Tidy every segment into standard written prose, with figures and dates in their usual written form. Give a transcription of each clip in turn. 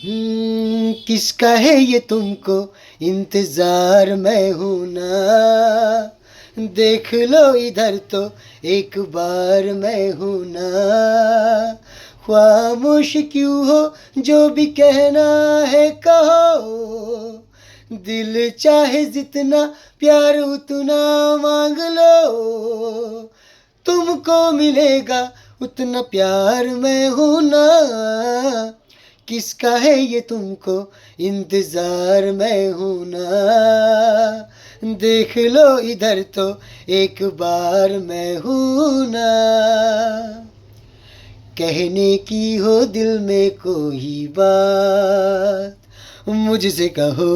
किसका है ये तुमको इंतजार मैं हूं ना, देख लो इधर तो एक बार मैं हूं ना। खामोश क्यों हो, जो भी कहना है कहो, दिल चाहे जितना प्यार उतना मांग लो, तुमको मिलेगा उतना प्यार मैं हूं ना। किसका है ये तुमको इंतजार मैं हूं ना, देख लो इधर तो एक बार मैं हूं ना। कहने की हो दिल में कोई बात मुझसे कहो,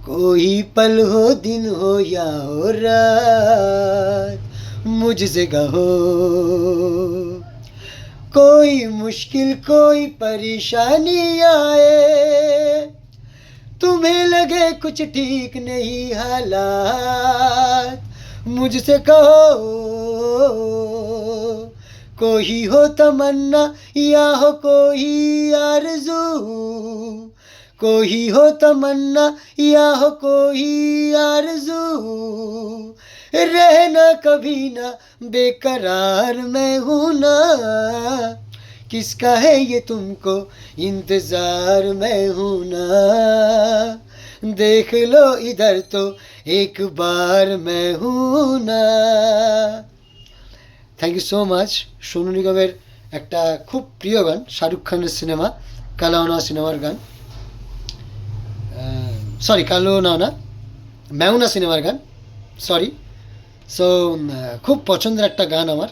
कोई पल हो दिन हो या हो रात मुझसे कहो। कोई मुश्किल कोई परेशानी आए, तुम्हें लगे कुछ ठीक नहीं हालात मुझसे कहो। कोई हो तमन्ना या हो कोई आरज़ू, कोई हो तमन्ना या हो कोई आरज़ू, रहना कभी ना बेकरार मैं हूं ना। किसका है ये तुमको इंतजार मैं हूं ना, देख लो इधर तो एक बार मैं हूं ना। Thank you so much. Sonu নিগমের একটা খুব প্রিয় গান, শাহরুখ খানের সিনেমা কালো না সিনেমার গান, সরি কালো না ম্যাওনা সিনেমার গান, সরি। সো খুব পছন্দের একটা গান আমার,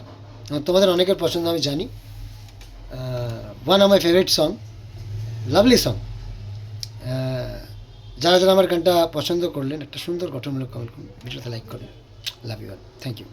তোমাদের অনেকের পছন্দ আমি জানি। One of my favourite song, lovely song. যারা যারা আমার গানটা পছন্দ করলেন একটা সুন্দর গঠনমূলক কমেন্ট করুন, ভিডিওতে লাইক করুন। Love you all, thank you.